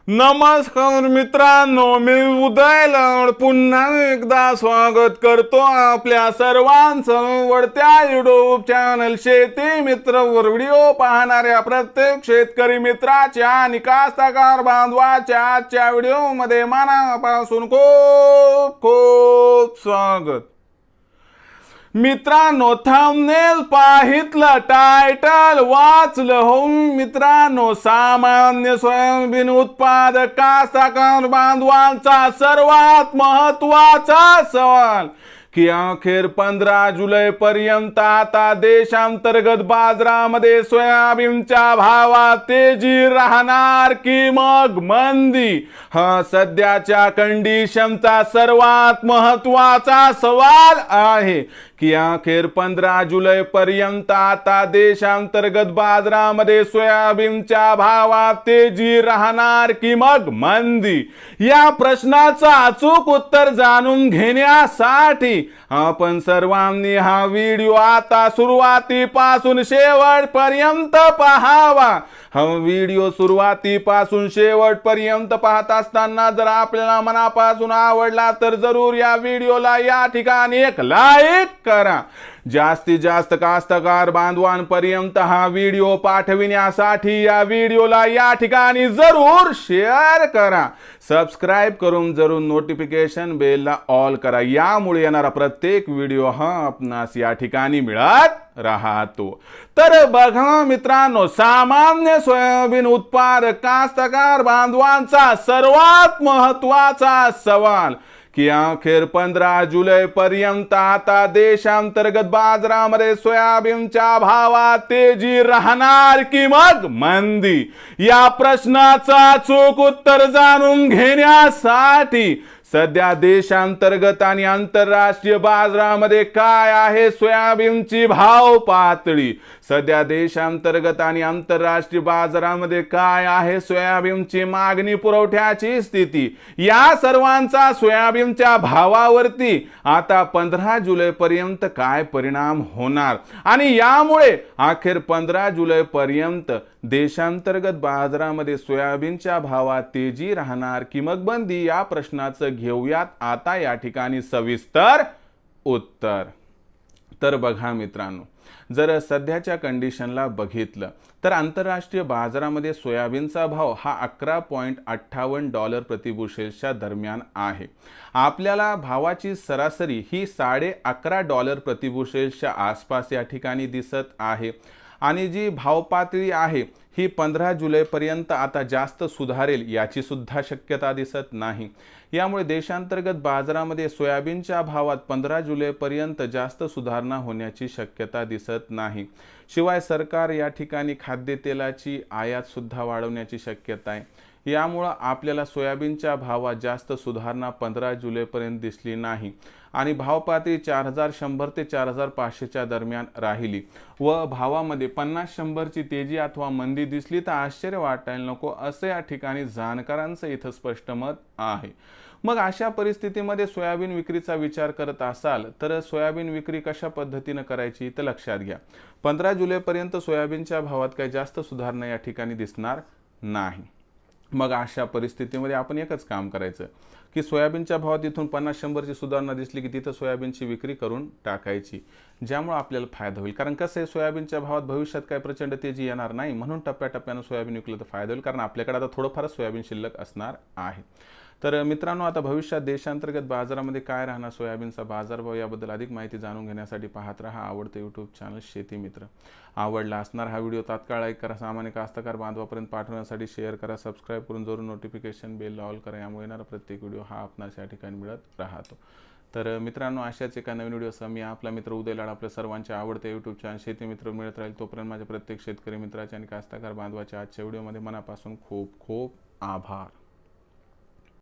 नमस्कार मित्रांनो, मी उदय लाड पुन्हा एकदा स्वागत करतो आपल्या सर्वांचं वडत्या युट्यूब चॅनल शेती मित्रवर व्हिडिओ पाहणाऱ्या प्रत्येक शेतकरी मित्राच्या आणि कास्तकार बांधवाच्या आजच्या व्हिडिओमध्ये मनापासून खूप खूप स्वागत। मित्रांनो, थंबनेल पाहितलं, टायटल वाचलं हो मित्रांनो, सामान्य सोयाबीन उत्पादक कास्तकार बांधवांचा सर्वात महत्त्वाचा सवाल की अखेर 15 जुलै पर्यंत आता देशांतर्गत बाजारामध्ये सोयाबीनच्या भावात तेजी राहणार की मग मंदी? हा सध्याच्या कंडिशनचा सर्वात महत्त्वाचा सवाल आहे की अखेर 15 जुलै पर्यंत आता देशांतर्गत बाजारामध्ये सोयाबीनच्या भावात तेजी राहणार की मग मंदी? या प्रश्नाचं अचूक उत्तर जाणून घेण्यासाठी आपण सर्वांनी हा व्हिडिओ आता सुरुवातीपासून शेवटपर्यंत पाहावा। हा व्हिडिओ सुरुवातीपासून शेवटपर्यंत पाहत असताना जर आपल्याला मनापासून आवडला तर जरूर या व्हिडिओला या ठिकाणी एक लाईक करा। जास्तीत जास्त कास्तकार बांधवांपर्यंत हा व्हिडिओ पाठविण्यासाठी या व्हिडिओला या ठिकाणी जरूर शेअर करा। सबस्क्राइब करून जरूर नोटिफिकेशन बेलला ऑल करा, यामुळे येणारा प्रत्येक व्हिडिओ हा आपणास या ठिकाणी मिळत राहतो। तर बघा मित्रांनो, सामान्य सोयाबीन उत्पादक कास्तकार बांधवांचा सर्वात महत्त्वाचा सवाल की अखेर 15 जुलै पर्यंत आता देशांतर्गत बाजारामध्ये सोयाबीनच्या भावात तेजी राहणार की मग मंदी? या प्रश्नाचं अचूक उत्तर जाणून घेण्यासाठी सध्या देशांतर्गत आणि आंतरराष्ट्रीय बाजारामध्ये काय आहे सोयाबीनची भाव पातळी, सध्या देशांतर्गत आणि आंतरराष्ट्रीय बाजारामध्ये काय आहे सोयाबीनची मागणी पुरवठ्याची स्थिती, या सर्वांचा सोयाबीनच्या भावावरती आता 15 जुलै पर्यंत काय परिणाम होणार आणि यामुळे अखेर 15 जुलै पर्यंत देशांतर्गत बाजारामध्ये सोयाबीनच्या भावात तेजी राहणार की मग मंदी? या प्रश्नाचं घेऊयात आता या ठिकाणी सविस्तर उत्तर। तर बघा मित्रांनो, जर सध्याच्या कंडिशनला बघितलं तर आंतरराष्ट्रीय बाजारामध्ये सोयाबीनचा भाव हा $11.58 प्रति बुशेलच्या दरम्यान आहे। आपल्याला भावाची सरासरी ही $11.5 प्रति बुशेलच्या आसपास या ठिकाणी दिसत आहे आणि जी भाव पातळी आहे ही 15 जुलै पर्यंत आता जास्त सुधारेल याची सुद्धा शक्यता दिसत नाही। यामुळे देशांतर्गत बाजारामध्ये सोयाबीनच्या भावात 15 जुलै पर्यंत जास्त सुधारणा होण्याची शक्यता दिसत नाही। शिवाय सरकार या ठिकाणी खाद्यतेलाची आयात सुद्धा वाढवण्याची शक्यता आहे। यामुळे आपल्याला सोयाबीनच्या भावात जास्त सुधारणा 15 जुलै पर्यंत दिसली नाही आणि भाव पातळी 4100 ते 4500 च्या दरम्यान राहिली व भावामध्ये 50-100 ची तेजी अथवा मंदी दिसली तर आश्चर्य वाटायला नको, असे या ठिकाणी जाणकारांचं इथं स्पष्ट मत आहे। मग अशा परिस्थितीमध्ये सोयाबीन विक्रीचा विचार करत असाल तर सोयाबीन विक्री कशा पद्धतीने करायची तर लक्षात घ्या, 15 जुलै पर्यंत सोयाबीनच्या भावात काही जास्त सुधारणा या ठिकाणी दिसणार नाही। मग अशा परिस्थितीमध्ये आपण एकच काम करायचं की सोयाबीनच्या भावात इथून 50-100 ची सुधारणा दिसली की तिथं सोयाबीनची विक्री करून टाकायची, ज्यामुळे आपल्याला फायदा होईल। कारण कसं आहे, सोयाबीनच्या भावात भविष्यात काय प्रचंड तेजी येणार नाही, म्हणून टप्प्याटप्प्याने सोयाबीन विकलं तर फायदा होईल, कारण आपल्याकडे आता थोडंफारच सोयाबीन शिल्लक असणार आहे। तर मित्रांनो, आता भविष्यात देशांतर्गत बाजारामध्ये काय राहणार सोयाबीनचा बाजारभाव याबद्दल अधिक माहिती जाणून घेण्यासाठी पाहत रहा आवडते यूट्यूब चॅनल शेती मित्र। आवडला असणार हा व्हिडिओ तात्काळ लाईक करा, सामान्य कास्तकार बांधवापर्यंत पाठवण्यासाठी शेअर करा, सबस्क्राइब करून जरूर नोटिफिकेशन बेल ऑल करा, यामुळे येणारा प्रत्येक व्हिडिओ हा आपणास या ठिकाणी मिळत राहतो। तर मित्रांनो, अशाच एका नवीन व्हिडिओसह मी आपला मित्र उदय लाड आपल्या सर्वांच्या आवडते यूट्यूब चॅनल शेती मित्र मिळत राहील। तोपर्यंत माझ्या प्रत्येक शेतकरी मित्राच्या आणि कास्तकार बांधवाच्या आजच्या व्हिडिओमध्ये मनापासून खूप खूप आभार।